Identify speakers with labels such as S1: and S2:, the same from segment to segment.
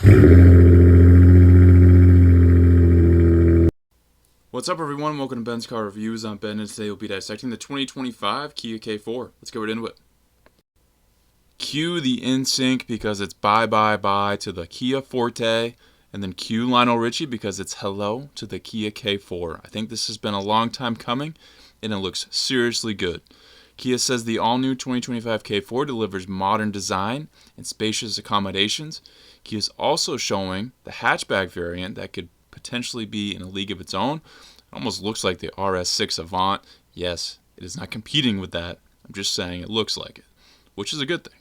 S1: What's up, everyone? Welcome to Ben's Car Reviews. I'm Ben, and today we'll be dissecting the 2025 Kia K4. Let's get right into it. Cue the NSYNC because it's bye bye bye to the Kia Forte, and then cue Lionel Richie because it's hello to the Kia K4. I think this has been a long time coming, and it looks seriously good. Kia says the all-new 2025 K4 delivers modern design and spacious accommodations. Kia is also showing the hatchback variant that could potentially be in a league of its own. It almost looks like the RS6 Avant. Yes, it is not competing with that. I'm just saying it looks like it, which is a good thing.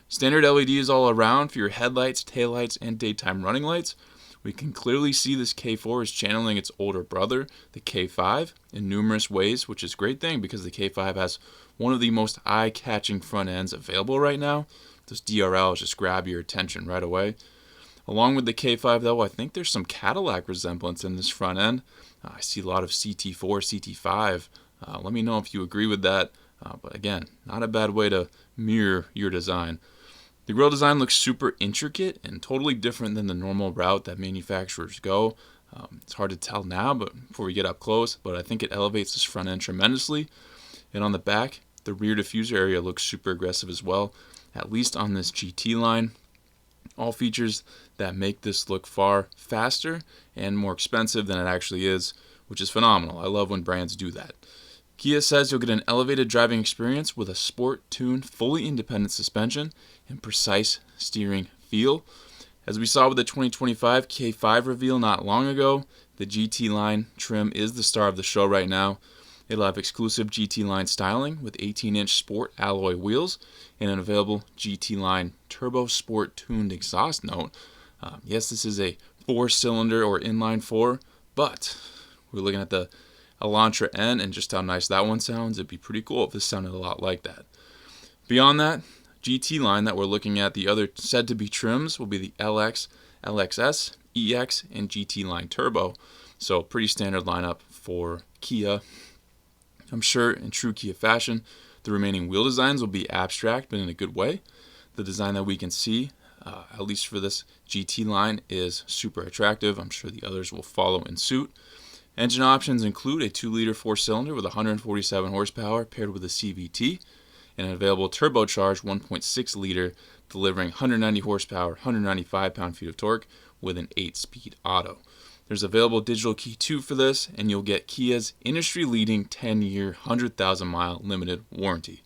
S1: Standard LEDs all around for your headlights, taillights, and daytime running lights. We can clearly see this K4 is channeling its older brother, the K5, in numerous ways, which is a great thing because the K5 has one of the most eye-catching front ends available right now. Those DRLs just grab your attention right away. Along with the K5, though, I think there's some Cadillac resemblance in this front end. I see a lot of CT4, CT5. Let me know if you agree with that. But again, not a bad way to mirror your design. The grille design looks super intricate and totally different than the normal route that manufacturers go. It's hard to tell now, but before we get up close, but I think it elevates this front end tremendously. And on the back, the rear diffuser area looks super aggressive as well, at least on this GT line. All features that make this look far faster and more expensive than it actually is, which is phenomenal. I love when brands do that. Kia says you'll get an elevated driving experience with a sport-tuned, fully independent suspension and precise steering feel. As we saw with the 2025 K5 reveal not long ago, the GT line trim is the star of the show right now. It'll have exclusive GT line styling with 18-inch sport alloy wheels and an available GT line turbo sport tuned exhaust note. Yes, this is a 4-cylinder or inline 4, but we're looking at the Elantra N and just how nice that one sounds. It'd be pretty cool if this sounded a lot like that. Beyond that, GT line that we're looking at, the other said to be trims will be the LX, LXS, EX, and GT line turbo. So pretty standard lineup for Kia. I'm sure in true Kia fashion, the remaining wheel designs will be abstract, but in a good way. The design that we can see, at least for this GT line, is super attractive. I'm sure the others will follow in suit. Engine options include a 2-liter 4-cylinder with 147 horsepower paired with a CVT, and an available turbocharged 1.6-liter delivering 190 horsepower, 195 pound-feet of torque with an 8-speed auto. There's available digital key 2 for this, and you'll get Kia's industry-leading 10-year, 100,000-mile limited warranty.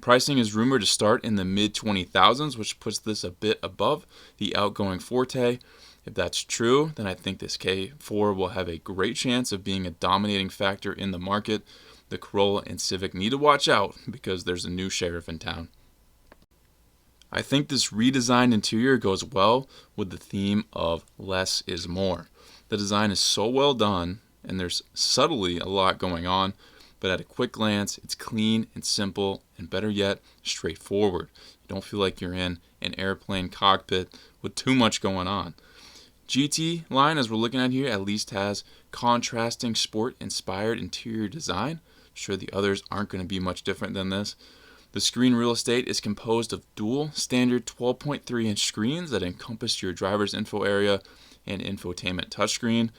S1: Pricing is rumored to start in the mid-20,000s, which puts this a bit above the outgoing Forte. If that's true, then I think this K4 will have a great chance of being a dominating factor in the market. The Corolla and Civic need to watch out because there's a new sheriff in town. I think this redesigned interior goes well with the theme of less is more. The design is so well done, and there's subtly a lot going on, but at a quick glance, it's clean and simple, and better yet, straightforward. You don't feel like you're in an airplane cockpit with too much going on. GT line, as we're looking at here, at least has contrasting sport-inspired interior design. I'm sure the others aren't going to be much different than this. The screen real estate is composed of dual standard 12.3-inch screens that encompass your driver's info area and infotainment touchscreen.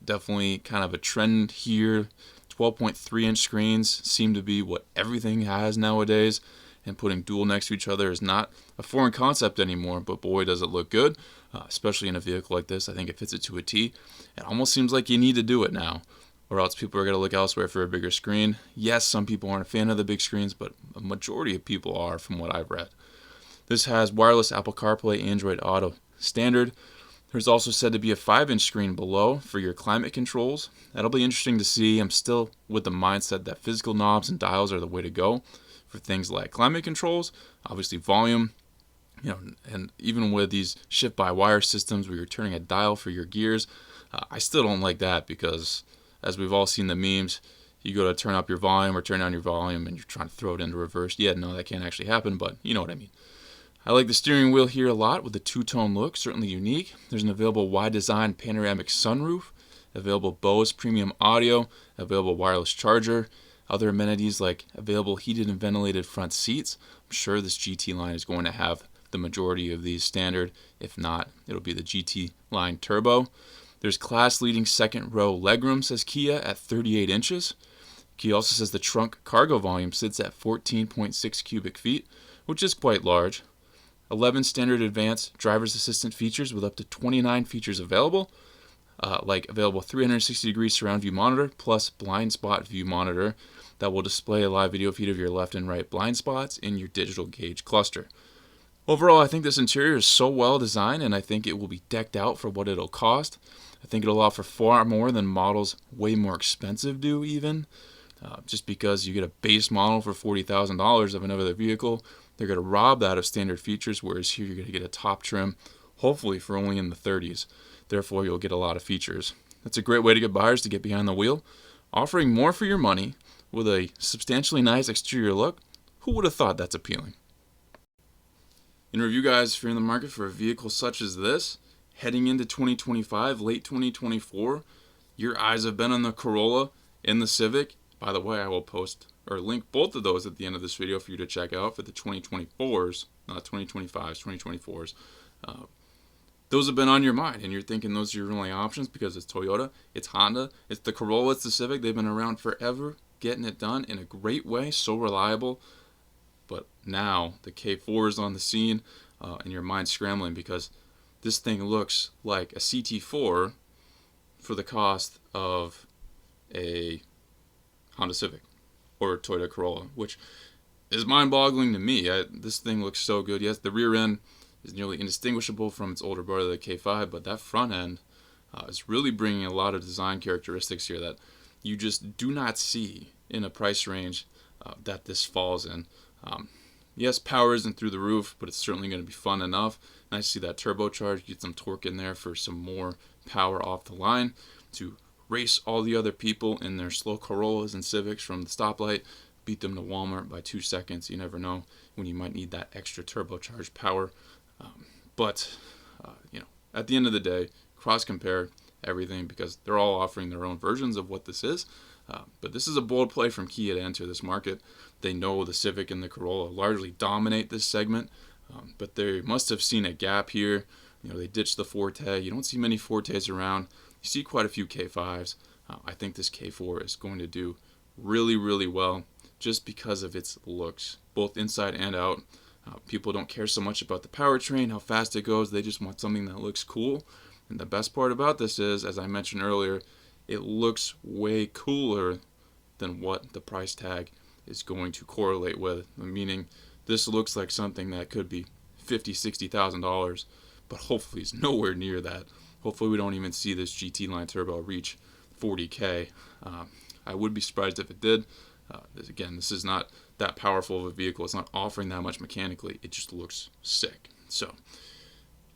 S1: Definitely kind of a trend here. 12.3-inch screens seem to be what everything has nowadays, and putting dual next to each other is not a foreign concept anymore, but boy does it look good, especially in a vehicle like this. I think it fits it to a T. It almost seems like you need to do it now, or else people are going to look elsewhere for a bigger screen. Yes, some people aren't a fan of the big screens, but a majority of people are from what I've read. This has wireless Apple CarPlay, Android Auto standard. There's also said to be a 5-inch screen below for your climate controls. That'll be interesting to see. I'm still with the mindset that physical knobs and dials are the way to go for things like climate controls, obviously volume, and even with these shift-by-wire systems where you're turning a dial for your gears, I still don't like that because, as we've all seen the memes, you go to turn up your volume or turn down your volume and you're trying to throw it into reverse. Yeah, no, that can't actually happen, but you know what I mean. I like the steering wheel here a lot with the two-tone look, certainly unique. There's an available wide-design panoramic sunroof, available Bose premium audio, available wireless charger, other amenities like available heated and ventilated front seats. I'm sure this GT line is going to have the majority of these standard. If not, it'll be the GT Line Turbo. There's class-leading second-row legroom, says Kia, at 38 inches. Kia also says the trunk cargo volume sits at 14.6 cubic feet, which is quite large. 11 standard advanced driver's assistant features with up to 29 features available, like available 360-degree surround view monitor plus blind spot view monitor that will display a live video feed of your left and right blind spots in your digital gauge cluster. Overall, I think this interior is so well designed, and I think it will be decked out for what it'll cost. I think it'll offer far more than models way more expensive do even. Just because you get a base model for $40,000 of another vehicle, they're going to rob that of standard features, whereas here you're going to get a top trim, hopefully for only in the 30s. Therefore, you'll get a lot of features. That's a great way to get buyers to get behind the wheel. Offering more for your money with a substantially nice exterior look, who would have thought that's appealing? In review, guys, if you're in the market for a vehicle such as this, heading into 2025, late 2024, your eyes have been on the Corolla and the Civic. By the way, I will post or link both of those at the end of this video for you to check out for the 2024s, not 2025s, 2024s. Those have been on your mind, and you're thinking those are your only options because it's Toyota, it's Honda, it's the Corolla, it's the Civic. They've been around forever, getting it done in a great way, so reliable. But now the K4 is on the scene, and your mind's scrambling because this thing looks like a CT4 for the cost of a Honda Civic or a Toyota Corolla, which is mind-boggling to me. This thing looks so good. Yes, the rear end is nearly indistinguishable from its older brother, the K5, but that front end is really bringing a lot of design characteristics here that you just do not see in a price range that this falls in. Yes, power isn't through the roof, but it's certainly going to be fun enough. Nice to see that turbocharge, get some torque in there for some more power off the line to race all the other people in their slow Corollas and Civics from the stoplight, beat them to Walmart by 2 seconds. You never know when you might need that extra turbocharged power. But at the end of the day, cross-compare everything because they're all offering their own versions of what this is. But this is a bold play from Kia to enter this market. They know the Civic and the Corolla largely dominate this segment, but they must have seen a gap here. They ditched the Forte. You don't see many Fortes around. You see quite a few K5s. I think this K4 is going to do really, really well just because of its looks, both inside and out. People don't care so much about the powertrain, how fast it goes. They just want something that looks cool. And the best part about this is, as I mentioned earlier, it looks way cooler than what the price tag is going to correlate with. Meaning, this looks like something that could be $50,000, $60,000, but hopefully it's nowhere near that. Hopefully we don't even see this GT Line Turbo reach $40K. I would be surprised if it did. This is not that powerful of a vehicle. It's not offering that much mechanically. It just looks sick. So,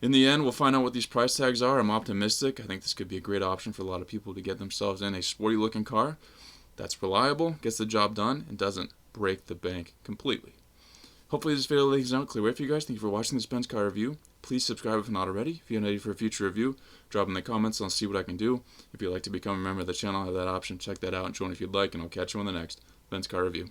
S1: in the end, we'll find out what these price tags are. I'm optimistic. I think this could be a great option for a lot of people to get themselves in a sporty-looking car that's reliable, gets the job done, and doesn't break the bank completely. Hopefully this video lays out clear way for you guys. Thank you for watching this Benz car review. Please subscribe if not already. If you're ready for a future review, drop in the comments and I'll see what I can do. If you'd like to become a member of the channel, I have that option. Check that out and join if you'd like, and I'll catch you on the next Benz car review.